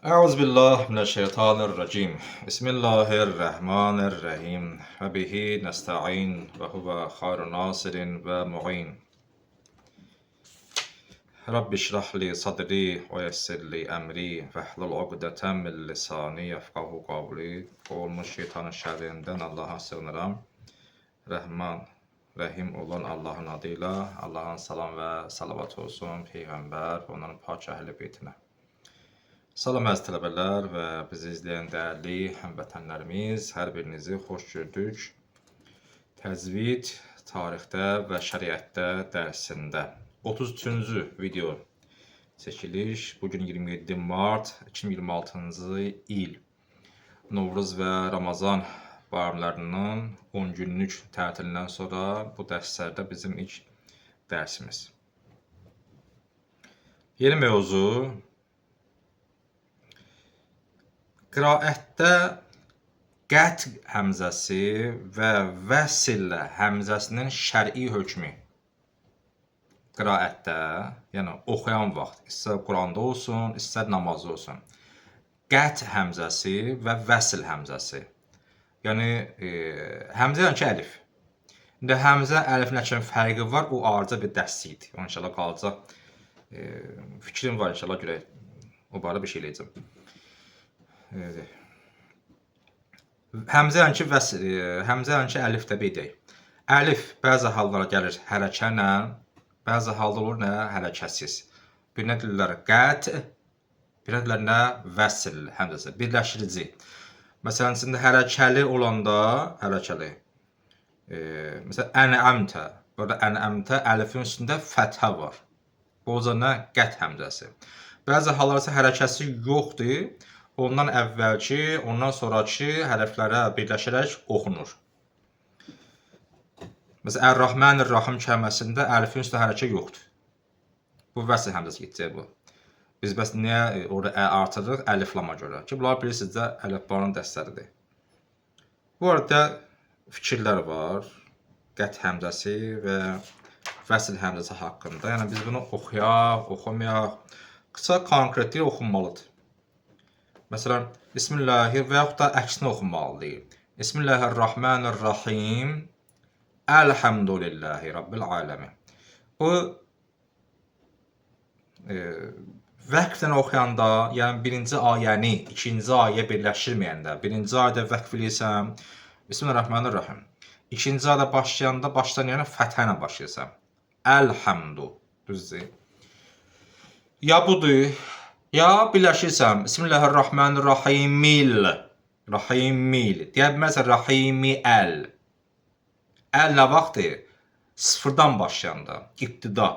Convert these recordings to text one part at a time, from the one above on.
Euzubillahimineşşeytanirracim. Bismillahirrahmanirrahim. Ve bihi nesta'in ve huve hayrun nasirin ve mu'in. Rabbi şrahli sadri ve yessirli emri ve hlul ugdeten min lisani yefkahu kavli. Olmuş şeytanın şerrinden Allah'a sığınıram. Rahman, Rahim olan Allah'ın adıyla, Allah'ın salam ve salavat olsun Peygamber ve onların pak əhl-i beytinə. Salam əziz tələbələr və bizi izləyən dəyərli həmvətənlərimiz, hər birinizi xoş gördük. Təcvid, tarixdə və şəriətdə dərsində 33-cü video çəkiliş. Bugün 27 mart 2026-cı il Novruz və Ramazan bayramlarının 10 günlük tətilindən sonra bu dərslərdə bizim ilk dərsimiz. Yeni mövzu qiraətdə qət həmzəsi və vəsil həmzəsinin şər'i hökmü. Qiraətdə, yəni oxuyan vaxt, istər Quranda olsun, istər namazda olsun. Qət həmzəsi və vəsil həmzəsi. Yəni, həmzə yəni ki, əlif. İndi həmzə, əlifin kimi fərqi var, o ayrıca bir dərslik idi. İnşallah qalacaq, fikrim var, inşallah görək, o barədə bir şey eləyəcəm. Həmzə yəni ki, əlif də deyək. Əlif bəzi hallara gəlir hərəkə ilə, bəzi halda olur nə? Hərəkəsiz. Birinə deyirlər qət, birinə deyirlər nə? Vəsil həmzəsi, birləşdirici. Məsələn, içində hərəkəli olanda, hərəkəli. Məsələn, ənəmtə. Burada ənəmtə əlifin üstündə fəthə var. Bu o zaman nə? Qət həmzəsi. Bəzi hallarda isə hərəkəsi yoxdur. Ondan əvvəlki, ondan sonraki hərflərə birləşərək oxunur. Məsələn, Ər-Rahmanir-Rahim kəlməsində əlifin üstə hərəkə yoxdur. Bu vəsil həmzəsi getəcək bu. Biz bəs niyə orada artırırıq? Əliflama görə. Ki, bunlar bilirsiniz, əlifbanın dəstəridir. Bu arada fikirlər var. Qət həmzəsi və vəsil həmzəsi haqqında. Yəni, biz bunu oxuyaq, oxumayaq. Qısa konkretlik oxunmalıdır. Məsələn, Bismillahir və yaxud da əksinə oxunmalıdır. Bismillahirrahmanirrahim. Elhamdülillahi Rabbil aləmin. Bu, vəqflə oxuyanda, yəni birinci ayəni, ikinci ayə birləşdirməyəndə, birinci ayədə vəqf eləyirsəm, Bismillahirrahmanirrahim. İkinci ayədə başlayanda, başdan yəni fəthə ilə başlayırsan. Elhamdü, düzdür. Ya budur, ya birləşirsən, Bismillahirrahmanirrahimil, Rahimil, deyə bilmərsən Rahimi-əl. Əl nə vaxtdır? Sıfırdan başlayanda, ibtida.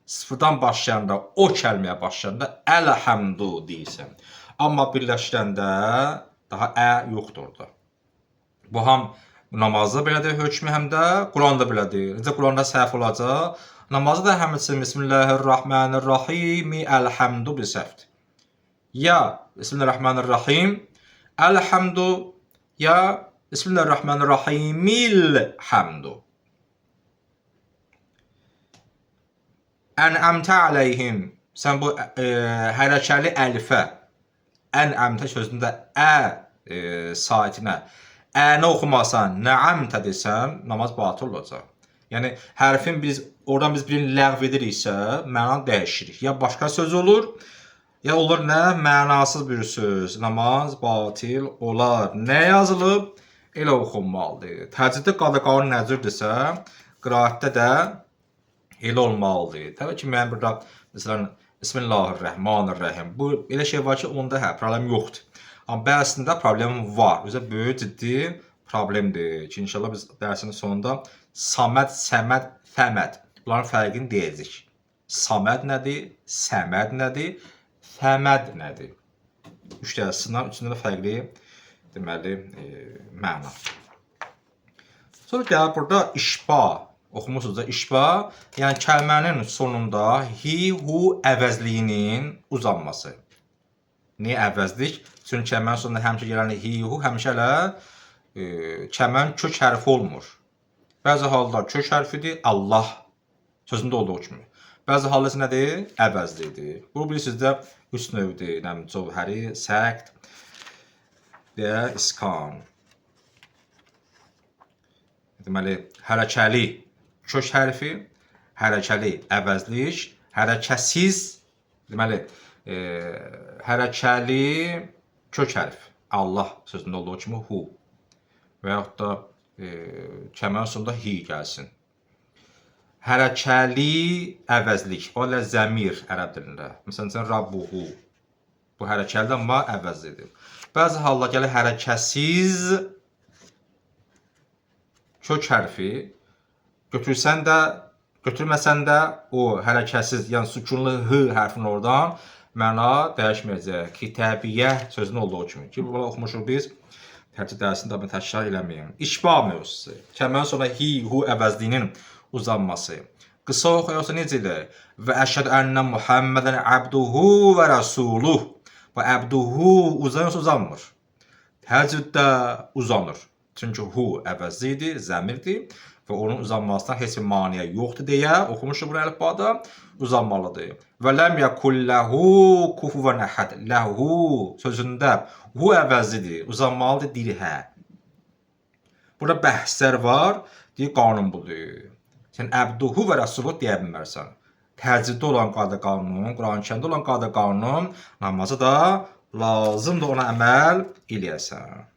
Sıfırdan başlayanda, o kəlməyə başlayanda Əlhəmdu deyirsən. Amma birləşdirəndə daha yoxdur orada. Bu həm namazda belədir hökmü, həm də Quranda belədir. Necə Quranda səhv olacaq? Namazda da həmçinin Bismillahirrahmanirrahim, Əlhəmdu bir səhvdir. Ya Bismillahirrahmanirrahim, Əlhəmdu, ya Bismillahirrahmanirrahimil həmdu. Ənəmtə aleyhim. Sən bu hərəkəli əlifə, ənəmtə sözündə saitinə, əni oxumasan, nəəmtə desən, namaz batıl olacaq. Yəni, hərfin oradan biz birini ləğv ediriksə, mənanı dəyişirik. Ya başqa söz olur, ya olur nə? Mənasız bir söz. Namaz batil olar. Nə yazılıb? Elə oxunmalıdır. Təcriddə qadağanın nəzirdirsə, qiraətdə də elə olmalıdır. Təbii ki, mən burada, məsələn, Bismillahirrahmanirrahim. Bu, elə şey var ki, onda problem yoxdur. Amma bəzisində problem var. Özə böyük ciddi problemdir ki, inşallah biz dərsin sonunda Saməd, Səməd, Fəməd. Bunların fərqini deyəcək. Saməd nədir? Səməd nədir? Fəməd nədir? Üç dərsindən, üçündə də fərqli deməli, məna. Sonra gəlir burada işba. Oxumusunuz da işba. Yəni, kəlmənin sonunda hi, hu əvəzliyinin uzanması. Niyə əvəzlik? Çünki kəlmənin sonunda həmişə gələn hi, hu həmişə elə kəlmənin kök hərfi olmur. Bəzi halda kök hərfidir, Allah sözündə olduğu kimi. Bəzi halda isə nədir? Əvəzlidir. Bu bilirsiniz də üç növdür. Yəni cövhəri, səkt və iskan. Deməli, hərəkəli kök hərfi, hərəkəli əvəzlik, hərəkəsiz, deməli, hərəkəli kök hərf. Allah sözündə olduğu kimi hu və yaxud da kəmərin sonunda hi gəlsin. Hərəkəli əvəzlik, o ilə zəmir ərəb dilində. Məsələn, Rabbuhu. Bu hərəkəlidir, amma əvəzlidir. Bəzi halda gəlir hərəkəsiz kök hərfi. Götürsən də, götürməsən də o hərəkəsiz, yəni sükunlu h hərfinin oradan məna dəyişməyəcək. Kitəbiyyə sözünün olduğu kimi. Ki, bunu oxumuşuq biz. Tərcih dərsində mən təkrar eləməyim. İşbah mövzusu. Kəmərin sonra hi, hu əvəzliyinin uzanması. Qısa oxuyarsa necədir? Və əşhəd ənnə Muhammədən əbduhu və rəsuluh. Və əbduhu uzanmır. Təcviddə uzanır. Çünki hu əvəzlidir, zəmirdir və onun uzanmasından heç bir maniyə yoxdur deyə oxumuşuq bunu əlifbada, uzanmalıdır. Və ləm yəkulləhu kufuvan əhəd. Ləhu sözündə hu əvəzlidir, uzanmalıdır dirhə. Burada bəhslər var, deyir qanun budur. Sən əbduhu və rəsuluh deyə bilmərsən. Təcviddə olan qayda qanun, Quran-Kərimdə olan qayda qanun, namazı da lazımdır ona əməl eləyəsən.